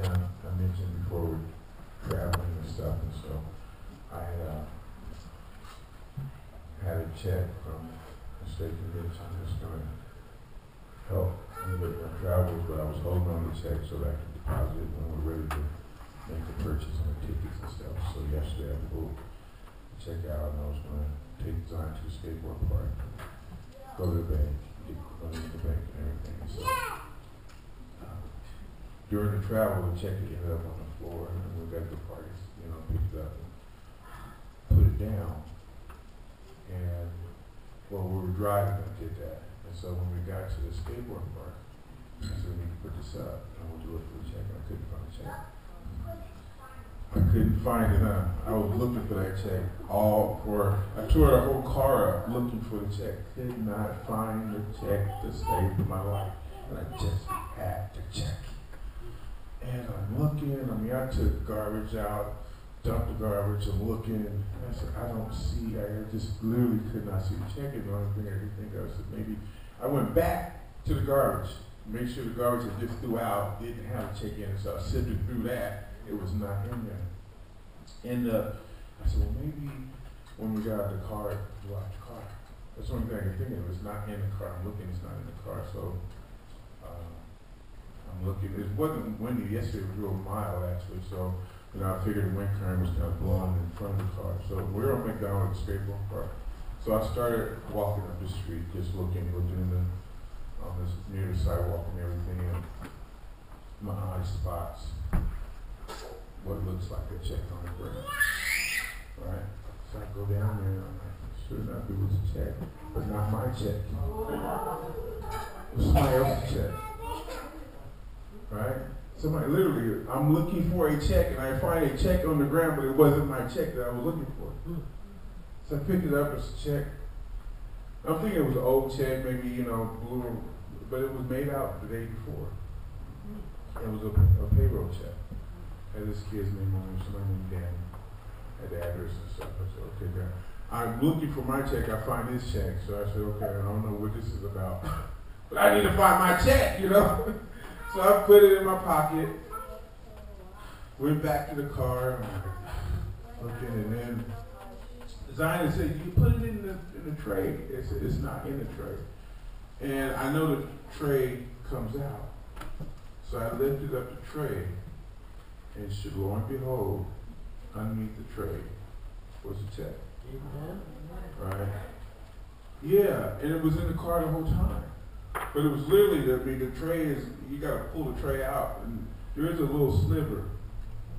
And I mentioned before we're traveling and stuff, and so I had a check from the state convention. I'm just going to help me with my travels, but I was holding on the check so that I could deposit it when we're ready to make the purchase and the tickets and stuff. So yesterday I pulled the check out and I was going to take Zion to the skateboard park, go to the bank, get money in the bank and everything. And so during the travel, the check ended up on the floor, and we got the parties, picked it up and put it down. And while we were driving, I did that. And so when we got to the skateboard park, I said, we need to put this up, and we'll do it for the check. And I couldn't find the check. I couldn't find it. I was looking for that check I tore the whole car up looking for the check. Could not find the check to save my life. And I just had the check. And I'm looking, I took garbage out, dumped the garbage, I'm looking, and I said, I don't see, I just literally could not see the check. And the only thing I could think of was maybe I went back to the garbage, made sure the garbage I just threw out didn't have a check in it, so I sifted through that. It was not in there. And I said, well, maybe when we got out the car, blew out the car. That's the only thing I could think of. It's not in the car. I'm looking, it's not in the car. So I'm looking. It wasn't windy yesterday. It was real mild, actually. So, I figured the wind current was kind of blowing in front of the car. So we were on McDonald's skateboard park. So I started walking up the street, just looking near the sidewalk and everything. And my eye spots what looks like a check on the ground. Right? So I go down there and I'm like, sure enough, it was a check, but not my check. It was somebody else's check. Right? Somebody literally, I'm looking for a check and I find a check on the ground, but it wasn't my check that I was looking for. So I picked it up as a check. I'm thinking it was an old check, maybe, blue, but it was made out the day before. It was a payroll check. Had this kid's name on it, somebody named Danny. Had the address and stuff. I said, okay, Dan. I'm looking for my check. I find this check. So I said, okay, I don't know what this is about. But I need to find my check, So I put it in my pocket. Went back to the car. Looking, and then Zion said, you put it in the tray. It's not in the tray. And I know the tray comes out. So I lifted up the tray. And lo and behold, underneath the tray was a check. Right? Yeah, and it was in the car the whole time. But it was literally, the tray is, you got to pull the tray out. And there is a little sliver.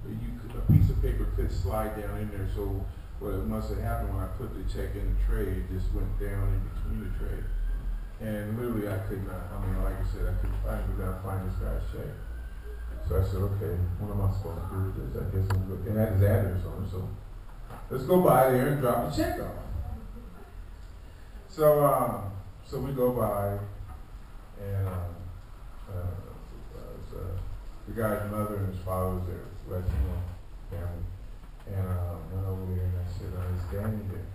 A piece of paper could slide down in there. So what must have happened when I put the check in the tray, it just went down in between the tray. And literally I could not, like I said, I couldn't find this guy's check. So I said, okay, what am I supposed to do with this? I guess I'm going to, it had his address on it, so let's go by there and drop the check off. So we go by, and the guy's mother and his father was there, Latino family, and went over there and I said, is Danny there?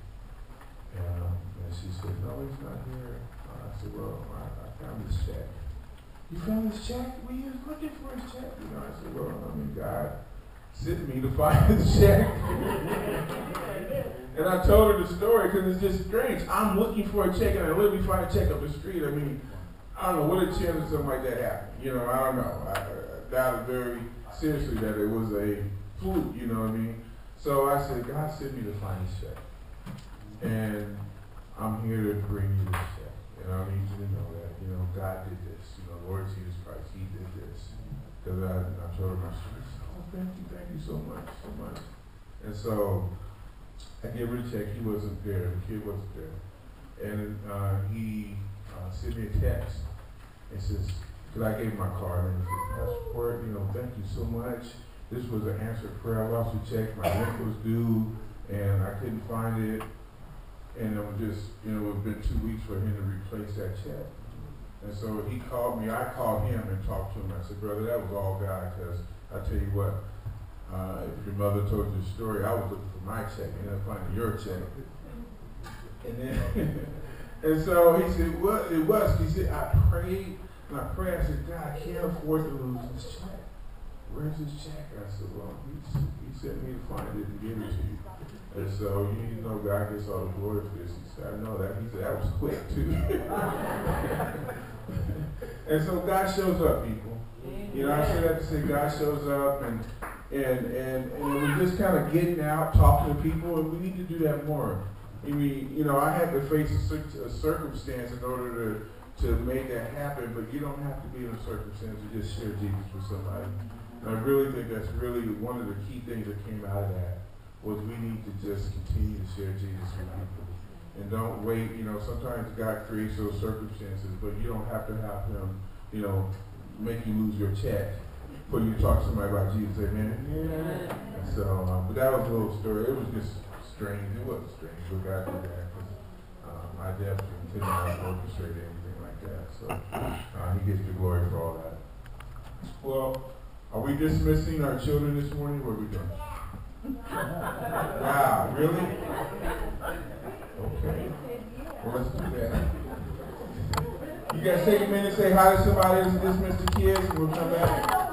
And she said, no, he's not here. I said, well, I found this check. You found his check? Well, you was looking for his check. I said, well, God sent me to find his check. And I told her the story because it's just strange. I'm looking for a check and I literally find a check up the street. I don't know what a chance of something like that happened. I don't know. I doubted very seriously that it was a fluke, So I said, God sent me to find his check. And I'm here to bring you this check. And I need you to know that, God did this. Lord Jesus Christ, he did this. Because I told her my story. Oh, thank you so much. And so I gave her the check. He wasn't there. The kid wasn't there. And he sent me a text. It says, because I gave my card and said, passport, thank you so much. This was an answered prayer. I lost the check. My rent was due and I couldn't find it. And it was just, it had been 2 weeks for him to replace that check. And so he called me. I called him and talked to him. I said, brother, that was all God, because I tell you what, if your mother told you the story, I was looking for my check and then finding your check. And then, and so he said, what it was, he said, I prayed. And I prayed. I said, God, I can't afford to lose this check. where's his check? I said, well, he sent me to find it and give it to you. And so, you know, God gets all the glory for this. He said, I know that. He said, that was quick, too. And so God shows up, people. You know, I say that to say God shows up, and we're just kind of getting out, talking to people, and we need to do that more. I mean, you know, I had to face a circumstance in order to make that happen, but you don't have to be in a circumstance to just share Jesus with somebody. And I really think that's really one of the key things that came out of that, was we need to just continue to share Jesus with people. And don't wait, you know, sometimes God creates those circumstances, but you don't have to have him, you know, make you lose your check for you to talk to somebody about Jesus. Amen? Yeah. So, but that was a little story. It was just strange. It wasn't strange, but God did that. I definitely did not orchestrate anything like that. So, he gets the glory for all that. Well, are we dismissing our children this morning? What are we doing? Wow, really? Okay. Well, let's do that. You guys take a minute and say hi to somebody and dismiss the kids, and we'll come back.